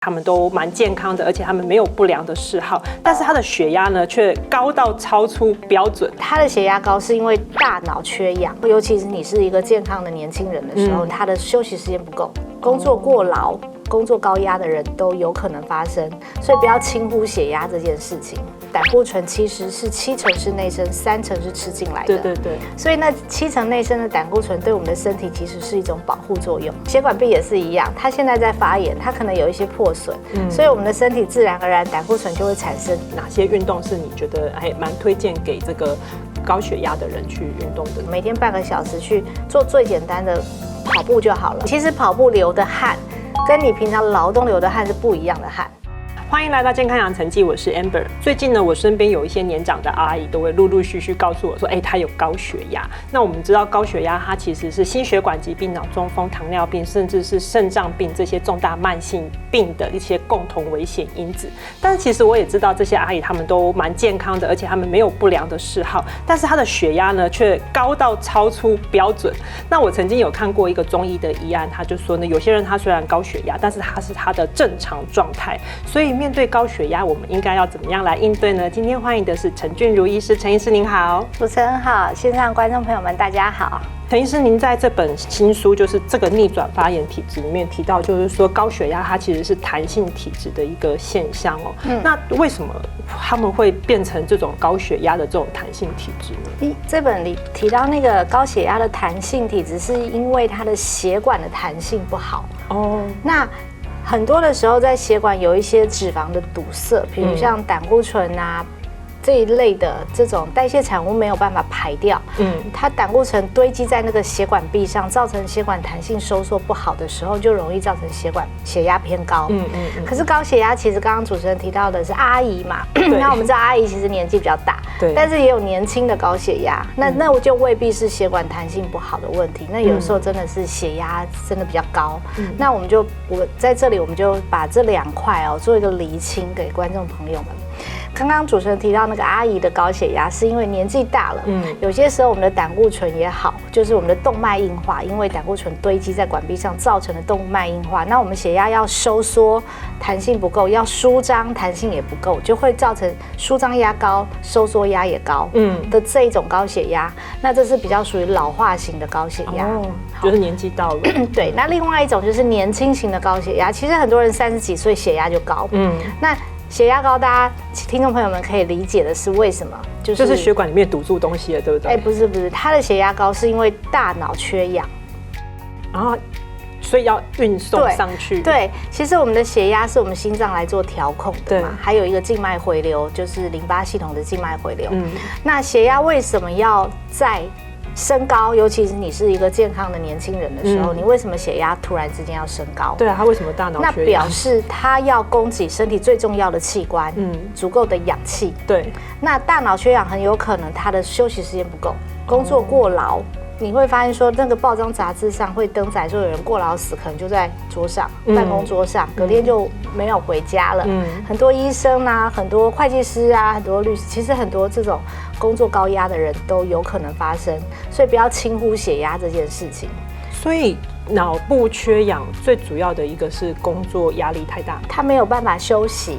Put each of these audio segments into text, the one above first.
他们都蛮健康的，而且他们没有不良的嗜好，但是他的血压呢却高到超出标准。他的血压高是因为大脑缺氧，尤其是你是一个健康的年轻人的时候，他的休息时间不够，工作过劳、工作高压的人都有可能发生，所以不要轻忽血压这件事情。胆固醇其实是7成是内生，3成是吃进来的。对。所以那7成内生的胆固醇对我们的身体其实是一种保护作用。血管壁也是一样，它现在在发炎，它可能有一些破损，所以我们的身体自然而然胆固醇就会产生。哪些运动是你觉得还蛮推荐给这个高血压的人去运动的？每天半个小时去做最简单的跑步就好了。其实跑步流的汗跟你平常劳动流的汗是不一样的汗。欢迎来到健康养成记，我是 Amber。最近呢，我身边有一些年长的阿姨都会陆陆续续告诉我说，她有高血压。那我们知道高血压它其实是心血管疾病、脑中风、糖尿病，甚至是肾脏病这些重大慢性病的一些共同危险因子。但是其实我也知道这些阿姨她们都蛮健康的，而且她们没有不良的嗜好，但是她的血压呢却高到超出标准。那我曾经有看过一个中医的医案，他就说呢，有些人他虽然高血压，但是他是他的正常状态，所以面对高血压，我们应该要怎么样来应对呢？今天欢迎的是陈俊如医师，陈医师您好。主持人好，线上观众朋友们大家好。陈医师，您在这本新书就是这个逆转发炎体质里面提到，就是说高血压它其实是弹性体质的一个现象哦。那为什么他们会变成这种高血压的这种弹性体质呢？这本里提到那个高血压的弹性体质，是因为它的血管的弹性不好哦。那很多的时候，在血管有一些脂肪的堵塞，比如像胆固醇啊这一类的这种代谢产物没有办法排掉，它胆固醇堆积在那个血管壁上，造成血管弹性收缩不好的时候，就容易造成血压偏高。可是高血压其实刚刚主持人提到的是阿姨嘛，那我们知道阿姨其实年纪比较大，但是也有年轻的高血压，那我就未必是血管弹性不好的问题，那有的时候真的是血压真的比较高。那我在这里我们就把这2块做一个厘清给观众朋友们。刚刚主持人提到那个阿姨的高血压，是因为年纪大了，有些时候我们的胆固醇也好，就是我们的动脉硬化，因为胆固醇堆积在管壁上造成的动脉硬化，那我们血压要收缩，弹性不够；要舒张，弹性也不够，就会造成舒张压高，收缩压也高，的这一种高血压。那这是比较属于老化型的高血压，就是年纪到了。对，那另外一种就是年轻型的高血压，其实很多人30几岁血压就高，那血压高，大家听众朋友们可以理解的是为什么？就是血管里面堵住东西了，对不对？不是，他的血压高是因为大脑缺氧，然后所以要运送上去。对，其实我们的血压是我们心脏来做调控的嘛，还有一个静脉回流，就是淋巴系统的静脉回流。那血压为什么要在升高，尤其是你是一个健康的年轻人的时候，你为什么血压突然之间要升高？对啊，他为什么大脑缺氧？那表示他要供给身体最重要的器官，足够的氧气。对，那大脑缺氧很有可能他的休息时间不够，工作过劳。你会发现说，那个报章杂志上会登载说有人过劳死，可能就在桌上，办公桌上，隔天就没有回家了。很多医生啊，很多会计师啊，很多律师，其实很多这种工作高压的人都有可能发生，所以不要轻忽血压这件事情。所以脑部缺氧最主要的一个是工作压力太大，他没有办法休息，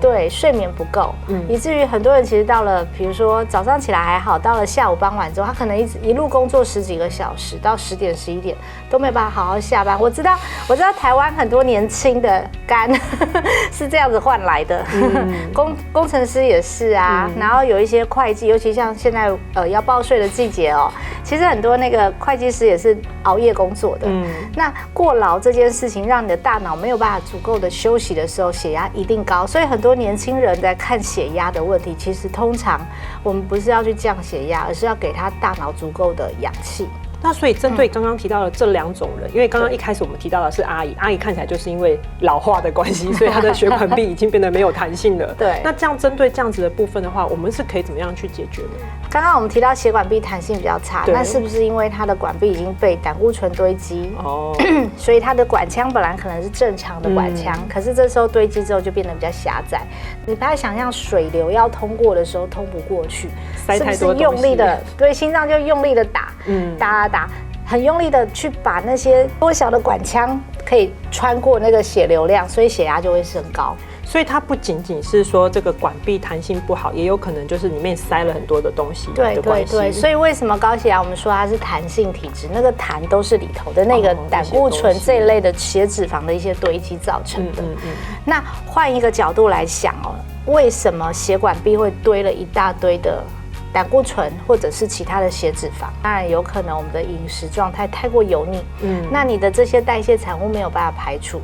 对，睡眠不够，以至于很多人其实到了，比如说早上起来还好，到了下午傍晚之后，他可能一路工作10几个小时，到10点11点都没有办法好好下班。我知道台湾很多年轻的肝是这样子换来的，工程师也是啊，然后有一些会计，尤其像现在要报税的季节其实很多那个会计师也是熬夜工作的。那过劳这件事情，让你的大脑没有办法足够的休息的时候，血压一定高。所以很多年轻人在看血压的问题，其实通常我们不是要去降血压，而是要给他大脑足够的氧气。那所以针对刚刚提到的这2种人，因为刚刚一开始我们提到的是阿姨看起来就是因为老化的关系，所以她的血管壁已经变得没有弹性了。对，那这样针对这样子的部分的话，我们是可以怎么样去解决呢？刚刚我们提到血管壁弹性比较差，那是不是因为它的管壁已经被胆固醇堆积？所以它的管腔本来可能是正常的管腔，可是这时候堆积之后就变得比较狭窄。你把它想象水流要通过的时候通不过去，塞太多东西，是不是用力的？对，心脏就用力的打，很用力的去把那些多小的管腔可以穿过那个血流量，所以血压就会升高。所以它不仅仅是说这个管壁弹性不好，也有可能就是里面塞了很多的东西的关系。对，所以为什么高血压我们说它是弹性体质，那个痰都是里头的那个胆固醇这一类的血脂肪的一些堆积造成的。那换一个角度来想哦，为什么血管壁会堆了一大堆的胆固醇或者是其他的血脂肪？当然有可能我们的饮食状态太过油腻，那你的这些代谢产物没有办法排除。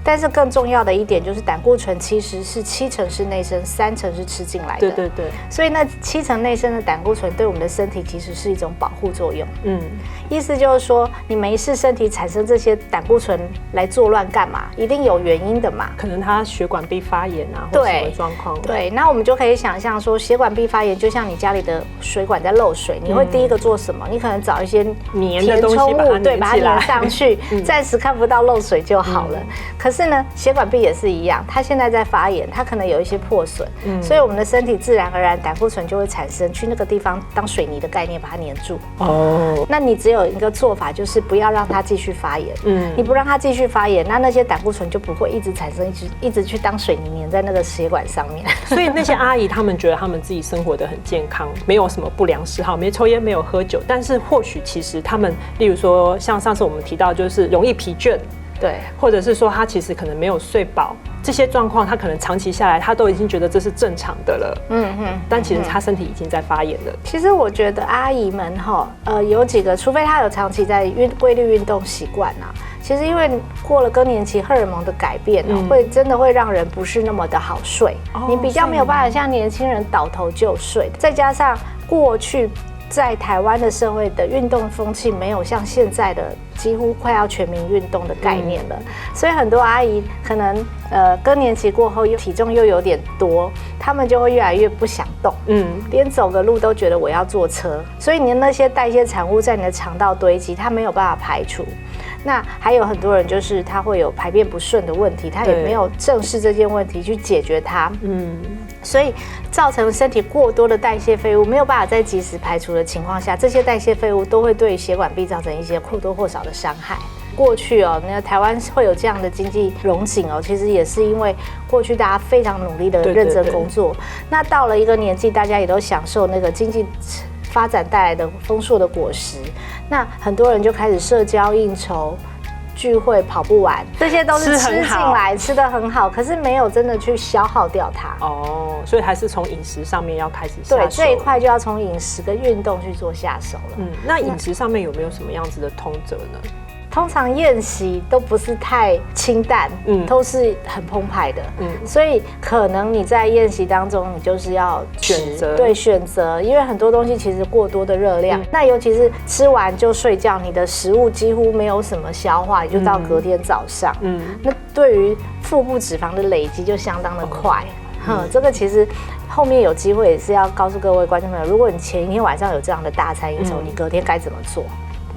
但是更重要的一点就是胆固醇其实是7成是内生，3成是吃进来的。对。所以那7成内生的胆固醇对我们的身体其实是一种保护作用。意思就是说你没事身体产生这些胆固醇来作乱干嘛？一定有原因的嘛。可能它血管壁发炎啊，或什么状况。对，那我们就可以想象说，血管壁发炎就像你家里的水管在漏水，你会第一个做什么？你可能找一些填充物，对，把它粘上去，暂时看不到漏水就好了。可是呢，血管壁也是一样，它现在在发炎，它可能有一些破损，所以我们的身体自然而然胆固醇就会产生，去那个地方当水泥的概念把它粘住。那你只有一个做法，就是不要让它继续发炎。你不让它继续发炎，那些胆固醇就不会一直产生，一直去当水泥粘在那个血管上面。所以那些阿姨她们觉得她们自己生活得很健康，没有什么不良嗜好，没抽烟，没有喝酒，但是或许其实她们，例如说像上次我们提到，就是容易疲倦。对，或者是说他其实可能没有睡饱，这些状况他可能长期下来，他都已经觉得这是正常的了。但其实他身体已经在发炎了。其实我觉得阿姨们有几个，除非她有长期在规律运动习惯啊，其实因为过了更年期荷尔蒙的改变会真的会让人不是那么的好睡，你比较没有办法像年轻人倒头就睡，再加上过去在台湾的社会的运动风气没有像现在的几乎快要全民运动的概念了，所以很多阿姨可能更年期过后体重又有点多，她们就会越来越不想动，连走个路都觉得我要坐车，所以你的那些代谢产物在你的肠道堆积，它没有办法排除。那还有很多人就是他会有排便不顺的问题，他也没有正视这件问题去解决它，所以造成身体过多的代谢废物没有办法在及时排除的情况下，这些代谢废物都会对血管壁造成一些或多或少的伤害。过去那台湾会有这样的经济荣景其实也是因为过去大家非常努力的认真工作，那到了一个年纪，大家也都享受那个经济发展带来的丰硕的果实，那很多人就开始社交应酬、聚会、跑步玩，这些都是吃进来，吃得很好，可是没有真的去消耗掉它。所以还是从饮食上面要开始下手。对，这一块就要从饮食跟运动去做下手了。那饮食上面有没有什么样子的通则呢？通常宴席都不是太清淡，都是很澎湃的，所以可能你在宴席当中，你就是要选择，因为很多东西其实过多的热量，那尤其是吃完就睡觉，你的食物几乎没有什么消化，也就到隔天早上，那对于腹部脂肪的累积就相当的快。这个其实后面有机会也是要告诉各位观众朋友，如果你前一天晚上有这样的大餐应酬，你隔天该怎么做？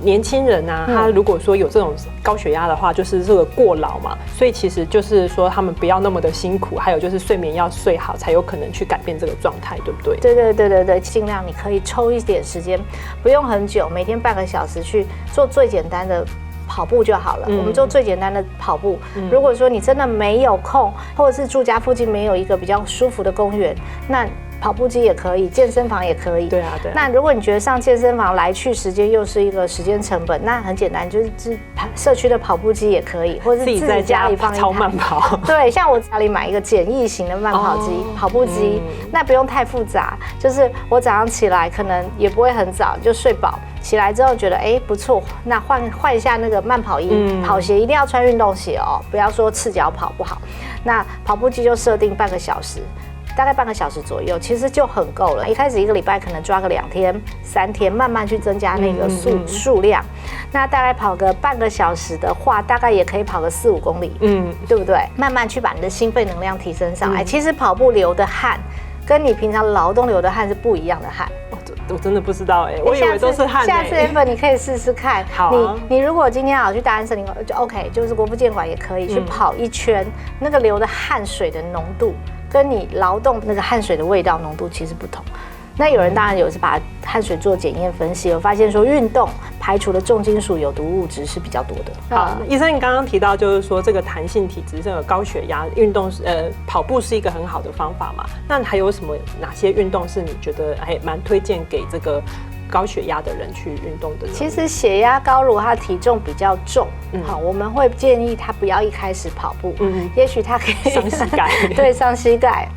年轻人啊，他如果说有这种高血压的话，就是这个过劳嘛，所以其实就是说他们不要那么的辛苦，还有就是睡眠要睡好，才有可能去改变这个状态，对不对？对，尽量你可以抽一点时间，不用很久，每天半个小时去做最简单的跑步就好了。我们做最简单的跑步。如果说你真的没有空，或者是住家附近没有一个比较舒服的公园，那跑步机也可以，健身房也可以。对啊。那如果你觉得上健身房来去时间又是一个时间成本，那很简单，就是社区的跑步机也可以，或者是自己在家里放一台超慢跑。对，像我家里买一个简易型的慢跑机、跑步机，那不用太复杂，就是我早上起来可能也不会很早就睡饱。起来之后觉得不错，那换一下那个慢跑衣，跑鞋一定要穿运动鞋不要说赤脚跑不好。那跑步机就设定半个小时，大概半个小时左右，其实就很够了。一开始一个礼拜可能抓个2天、3天，慢慢去增加那个数量。那大概跑个半个小时的话，大概也可以跑个4-5公里，对不对？慢慢去把你的心肺能量提升上来。其实跑步流的汗，跟你平常劳动流的汗是不一样的汗。我真的不知道我以为都是汗。下次 Amber 你可以试试看。好你如果今天去大安森林就 OK， 就是国父纪念馆也可以去跑一圈，那个流的汗水的浓度跟你劳动那个汗水的味道浓度其实不同。那有人当然有是把汗水做检验分析，有发现说运动排除的重金属有毒物质是比较多的。好，医生，你刚刚提到就是说这个弹性体质，这个高血压运动，跑步是一个很好的方法嘛？那还有哪些运动是你觉得还蛮推荐给这个高血压的人去运动的？其实血压高，如果他体重比较重，好，我们会建议他不要一开始跑步，也许他可以伤膝盖，对，伤膝盖。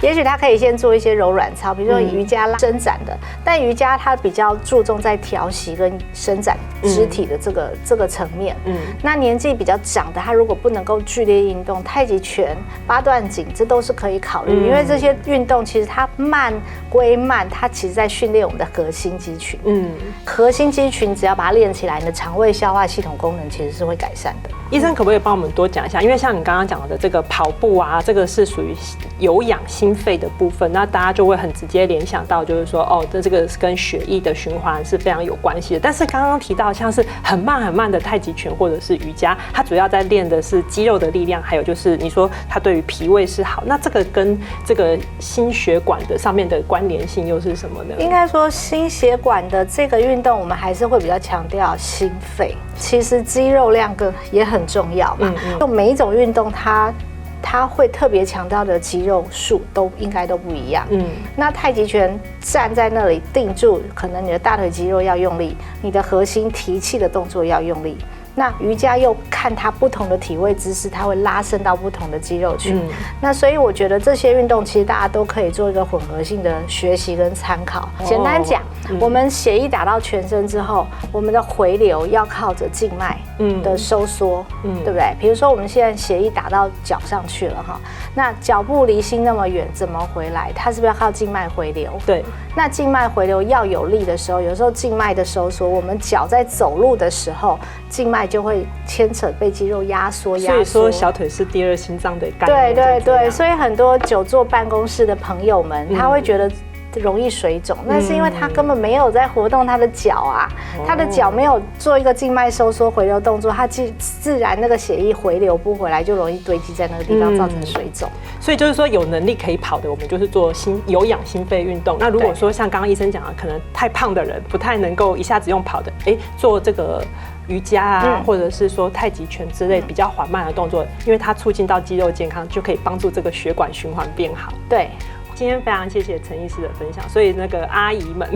也许他可以先做一些柔软操，比如说瑜伽伸展的，但瑜伽它比较注重在调息跟伸展肢体的这个层面。那年纪比较长的，他如果不能够剧烈运动，太极拳、八段锦这都是可以考虑，因为这些运动其实它慢归慢，它其实在训练我们的核心肌群。核心肌群只要把它练起来，你的肠胃消化系统功能其实是会改善的。医生可不可以帮我们多讲一下？因为像你刚刚讲的这个跑步啊，这个是属于有氧心肺的部分，那大家就会很直接联想到，就是说哦，这个跟血液的循环是非常有关系的。但是刚刚提到像是很慢很慢的太极拳或者是瑜伽，它主要在练的是肌肉的力量，还有就是你说它对于脾胃是好，那这个跟这个心血管的上面的关联性又是什么呢？应该说心血管的这个运动，我们还是会比较强调心肺。其实肌肉量也很重要嘛。就每一种运动它会特别强调的肌肉数应该都不一样。那太极拳站在那里定住，可能你的大腿肌肉要用力，你的核心提气的动作要用力。那瑜伽又看它不同的体位姿势，它会拉伸到不同的肌肉群。那所以我觉得这些运动其实大家都可以做一个混合性的学习跟参考。简单讲，我们血液打到全身之后，我们的回流要靠着静脉的收缩，对不对？比如说我们现在血液打到脚上去了哈，那脚部离心那么远，怎么回来？它是不是要靠静脉回流？对。那静脉回流要有力的时候，有时候静脉的收缩，我们脚在走路的时候，静脉就会牵扯被肌肉压缩。所以说小腿是第二心脏的概念。对，所以很多久坐办公室的朋友们，他会觉得容易水肿，那是因为他根本没有在活动他的脚啊，他的脚没有做一个静脉收缩回流动作，他自然那个血液回流不回来，就容易堆积在那个地方，造成水肿。所以就是说，有能力可以跑的，我们就是做有氧心肺运动。那如果说像刚刚医生讲的，可能太胖的人不太能够一下子用跑的，做这个瑜伽啊，或者是说太极拳之类比较缓慢的动作，因为它促进到肌肉健康，就可以帮助这个血管循环变好。对。今天非常谢谢陈医师的分享，所以那个阿姨们，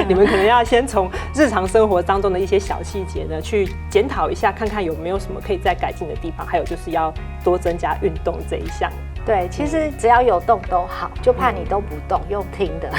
你们可能要先从日常生活当中的一些小细节呢，去检讨一下，看看有没有什么可以再改进的地方，还有就是要多增加运动这一项。对，其实只要有动都好，就怕你都不动，用听的。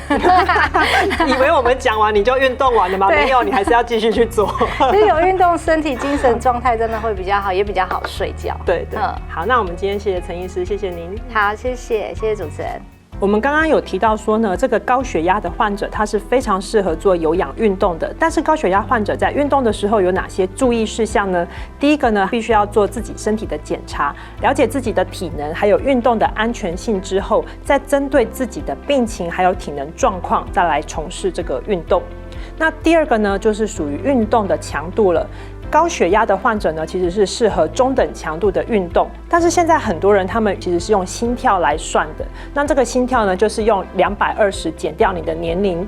以为我们讲完你就运动完了吗？没有，你还是要继续去做。其实有运动，身体精神状态真的会比较好，也比较好睡觉。对，好，那我们今天谢谢陈医师，谢谢您。好，谢谢主持人。我们刚刚有提到说呢，这个高血压的患者他是非常适合做有氧运动的。但是高血压患者在运动的时候有哪些注意事项呢？第一个呢，必须要做自己身体的检查，了解自己的体能还有运动的安全性之后，再针对自己的病情还有体能状况再来从事这个运动。那第二个呢，就是属于运动的强度了。高血压的患者呢，其实是适合中等强度的运动，但是现在很多人他们其实是用心跳来算的。那这个心跳呢，就是用220减掉你的年龄，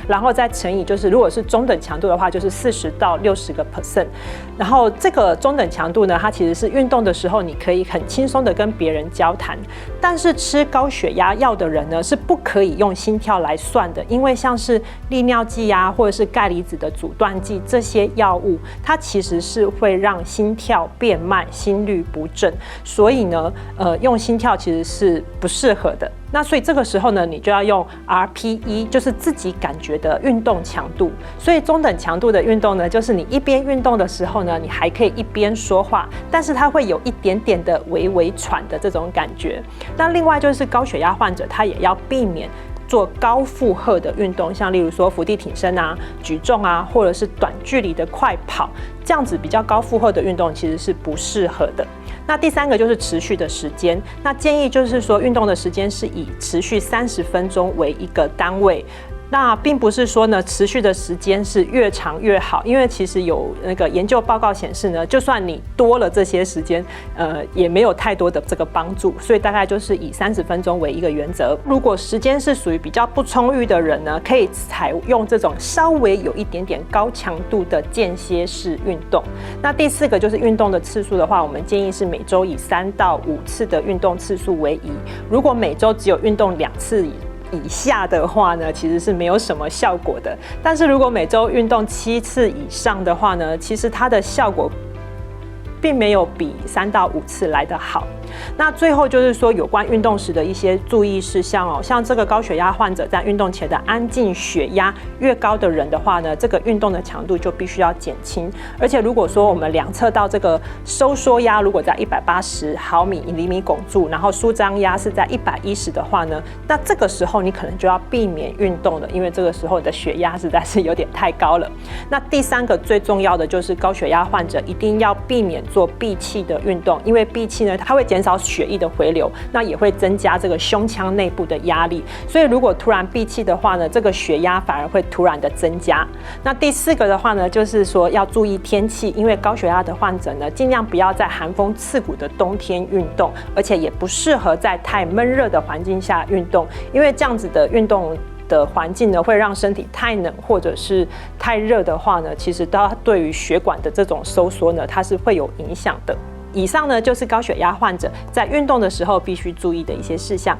然后再乘以就是如果是中等强度的话，就是40到60%。然后这个中等强度呢，它其实是运动的时候你可以很轻松的跟别人交谈，但是吃高血压药的人呢，是不可以用心跳来算的，因为像是利尿剂啊，或者是钙离子的阻断剂这些药物，它其实是会让心跳变慢、心律不正，所以呢，用心跳其实是不适合的。那所以这个时候呢，你就要用 RPE， 就是自己感觉的运动强度。所以中等强度的运动呢，就是你一边运动的时候呢，你还可以一边说话，但是它会有一点点的微微喘的这种感觉。那另外就是高血压患者，他也要避免做高负荷的运动，像例如说伏地挺身啊、举重啊，或者是短距离的快跑，这样子比较高负荷的运动其实是不适合的。那第三个就是持续的时间，那建议就是说运动的时间是以持续30分钟为一个单位。那并不是说呢，持续的时间是越长越好，因为其实有那个研究报告显示呢，就算你多了这些时间，也没有太多的这个帮助，所以大概就是以30分钟为一个原则。如果时间是属于比较不充裕的人呢，可以采用这种稍微有一点点高强度的间歇式运动。那第4个就是运动的次数的话，我们建议是每周以3到5次的运动次数为宜。如果每周只有运动2次以下的话呢，其实是没有什么效果的。但是如果每周运动7次以上的话呢，其实它的效果并没有比3到5次来得好。那最后就是说，有关运动时的一些注意事项哦，像这个高血压患者在运动前的安静血压越高的人的话呢，这个运动的强度就必须要减轻。而且如果说我们量测到这个收缩压如果在180毫米以厘米汞柱，然后舒张压是在110的话呢，那这个时候你可能就要避免运动了，因为这个时候你的血压实在是有点太高了。那第3个最重要的就是高血压患者一定要避免做闭气的运动，因为闭气呢，它会减少血液的回流，那也会增加这个胸腔内部的压力，所以如果突然闭气的话呢，这个血压反而会突然的增加。那第4个的话呢，就是说要注意天气，因为高血压的患者呢，尽量不要在寒风刺骨的冬天运动，而且也不适合在太闷热的环境下运动，因为这样子的运动的环境呢，会让身体太冷或者是太热的话呢，其实它对于血管的这种收缩呢，它是会有影响的。以上呢就是高血压患者在运动的时候必须注意的一些事项。